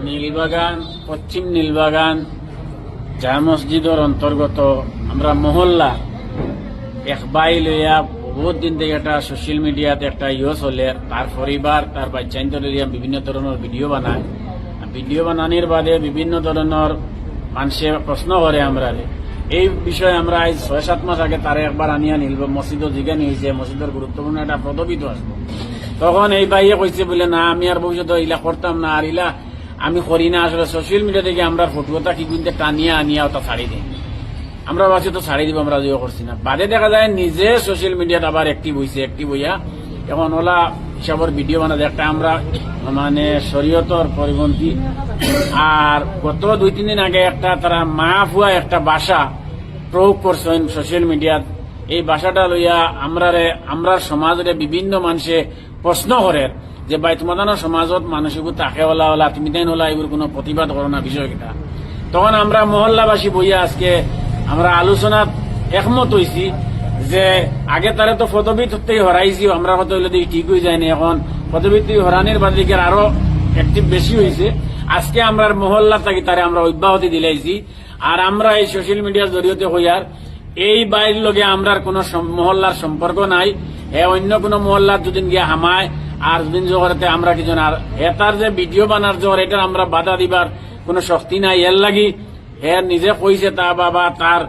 নীলবাগান পশ্চিম নীলবাগান জামে মসজিদের অন্তর্গত আমরা মহল্লা এক বাই লইয়া বহুত দিন থেকে একটা সোশ্যাল মিডিয়াতে একটা চলে। তার পরিবার তার বাচ্চাইন্তর লইয়া বিভিন্ন ধরনের ভিডিও বানায়। ভিডিও বানানোর বাদে বিভিন্ন ধরনের মানুষে প্রশ্ন করে আমরা এই বিষয়ে আমরা আজ ৬-৭ মাস আগে তারা একবার আনিয়া নিলব মসজিদ জিজ্ঞানি হয়েছে মসজিদের গুরুত্বপূর্ণ একটা পদবিত আসবো। তখন এই ভাইয়ে কইছে বলে না আমি আর ভবিষ্যতে ইলা করতাম না, আর ইলা আমি করি না। আসলে সোশ্যাল মিডিয়া থেকে আমরা ফটোটা কি কিন্তু টানিয়া আনিয়া ওটা ছাড়ি দিই। আমরা ভাবছি তো ছাড়ি দিব, আমরা জিও করছি না। বাদে দেখা যায় নিজে সোশ্যাল মিডিয়াতে আবার অ্যাক্টিভ হয়েছে। অ্যাক্টিভ হইয়া এখন ওলা হিসাবের ভিডিও বানাতে একটা আমরা মানে শরীয়তর পরিপন্থী। আর গত 2-3 দিন আগে একটা তারা মাহফুয়া একটা ভাষা প্রয়োগ করছেন সোশ্যাল মিডিয়াত। এই ভাষাটা লইয়া আমরা সমাজের বিভিন্ন মানুষে প্রশ্ন করে যে ভাই তোমাদের সমাজত মানুষকে তাকে ওলা তুমি তাই ওলা এগুলো কোনো প্রতিবাদ করো না বিষয় কিনা। তখন আমরা মহল্লাবাসী বইয়া আজকে আমরা আলোচনাত একমত হয়েছি যে আগে তারা তো পদবীত থেকে হরাইছি, আমরা হয়তো ঠিক হয়ে যায়নি। এখন পদবীত হরানির বাদিকে আরো অ্যাক্টিভ বেশি হয়েছে। আজকে আমরা মহল্লা থাকি তারা আমরা অব্যাহতি দিলাইছি। আর আমরা এই সোশ্যাল মিডিয়ার জরিয়তে হইয়ার এই বাইরের লগে আমরা কোন মহল্লার সম্পর্ক নাই। অন্য কোন মহল্লার যদি গিয়া হামায় আর যদি জোগাড়তে আমরা কি জন আর তার যে ভিডিও বানার জোর এটা আমরা বাধা দিবার কোন শক্তি নাই। এর লাগি নিজে কইছে তা বাবা তার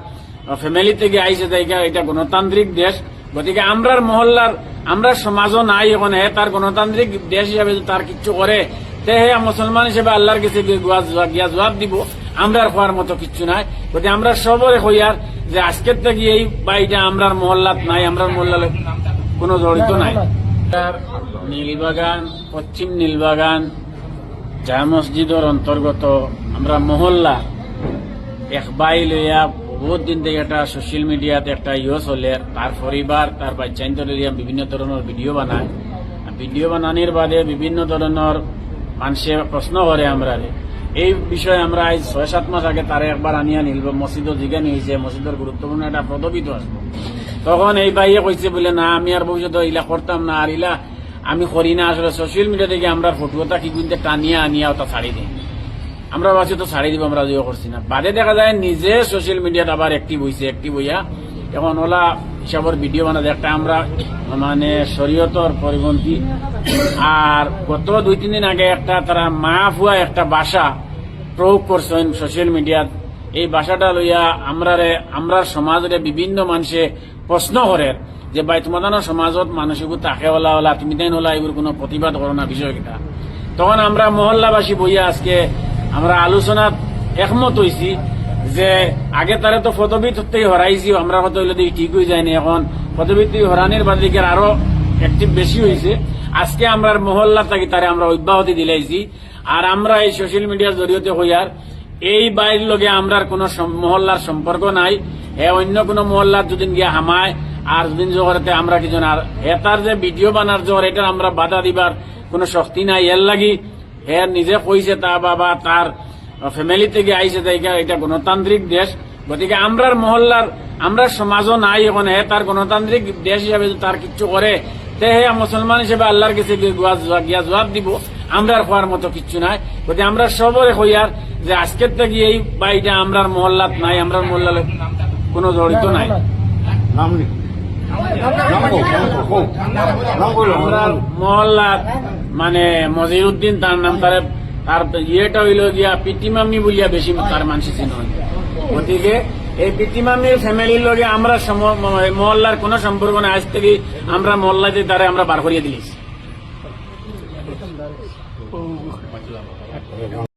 ফ্যামিলি থেকে আইসে এটা গণতান্ত্রিক দেশ, গতিকে আমরার মহল্লার আমরা সমাজও নাই। এখন তার গণতান্ত্রিক দেশ হিসাবে তার কিচ্ছু করে তে মুসলমান হিসেবে আল্লাহর কাছে গিয়া জবাব দিব। আমরা হওয়ার মতো কিচ্ছু নাই। গতিকে আমরা সবরে হইয়ার যে আজকের থেকে এই বাড়িটা আমরার মহল্লাত নাই, আমরার মহল্লার কোনো জড়িত নাই। নীলবাগান পশ্চিম নীলবাগান জামে মসজিদের অন্তর্গত আমরা মহল্লা এক বাই লইয়া বহুত দিন থেকে একটা সোশ্যাল মিডিয়াতে একটা চলে। তার পরিবার তার বাচ্চাইন্তর লইয়া বিভিন্ন ধরনের ভিডিও বানায়। ভিডিও বানানোর বাদে বিভিন্ন ধরনের মানুষে প্রশ্ন করে আমরা এই বিষয়ে আমরা আজ ৬-৭ মাস আগে তারা একবার আনিয়া নিলব মসজিদ জিজ্ঞানি হয়েছে মসজিদের গুরুত্বপূর্ণ একটা পদবিত আসবো। তখন এই ভাইয়ে কইছে বলে না আমি আর ভবিষ্যতে ইলা করতাম না, আর ইলা আমি করি না। আসলে সোশ্যাল মিডিয়া থেকে আমরা ফটোটা কি কিন্তু টানিয়া আনিয়া ওটা ছাড়ি দিই। আমরা ভাবছি তো ছাড়ি দিব, আমরা জিও করছি না। বাদে দেখা যায় নিজে সোশ্যাল মিডিয়াতে আবার অ্যাক্টিভ হয়েছে। অ্যাক্টিভ হইয়া এখন ওলা হিসাবের ভিডিও বানাতে একটা আমরা মানে শরীয়তর পরিপন্থী। আর গত 2-3 দিন আগে একটা তারা মাহফুয়া একটা ভাষা প্রয়োগ করছেন সোশ্যাল মিডিয়াত। এই ভাষাটা লইয়া আমরা সমাজের বিভিন্ন মানুষে প্রশ্ন করে যে ভাই তোমাদের সমাজত মানুষকে তাকে ওলা তুমি তাই ওলা এগুলো কোনো প্রতিবাদ করো না বিষয় কিনা। তখন আমরা মহল্লাবাসী বইয়া আজকে আমরা আলোচনাত একমত হয়েছি যে আগে তারা তো পদবীত থেকে হরাইছি, আমরা হয়তো ঠিক হয়ে যায়নি। এখন পদবীত হরানির বাদিকে আরো অ্যাক্টিভ বেশি হয়েছে। আজকে আমরা মহল্লা থাকি তারা আমরা অব্যাহতি দিলাইছি। আর আমরা এই সোশ্যাল মিডিয়ার জরিয়তে হইয়ার এই বাইরের লগে আমরা কোন মহল্লার সম্পর্ক নাই। অন্য কোন মহল্লার যদি গিয়া হামায় আর যদি জোগাড়তে আমরা কি জন আর তার যে ভিডিও বানার জোর এটা আমরা বাধা দিবার কোন শক্তি নাই। এর লাগি নিজে কইছে তা বাবা তার ফ্যামিলি থেকে আইসে এটা গণতান্ত্রিক দেশ, গতিকে আমরার মহল্লার আমরা সমাজও নাই। এখন তার গণতান্ত্রিক দেশ হিসাবে তার কিচ্ছু করে তে মুসলমান হিসেবে আল্লাহর কাছে গিয়া জবাব দিব। আমরা হওয়ার মতো কিচ্ছু নাই। গতিকে আমরা সবরে হইয়ার যে আজকের থেকে এই বাড়িটা আমরার মহল্লাত নাই, আমরার মহল্লার কোনো জড়িত নাই। মহল্লাত মানে মজিউদ্দিন তার নাম, তার ইয়েটা হইল গিয়া পিতিমামি বলিয়া বেশি তার মানুষ চিহ্ন। গতিকে এই পিতিমামির ফ্যামিলির লগে আমরা মহল্লার কোন সম্পর্ক নাই। আজ থেকে আমরা মহল্লাতে তারা আমরা বার করিয়ে দিয়েছি।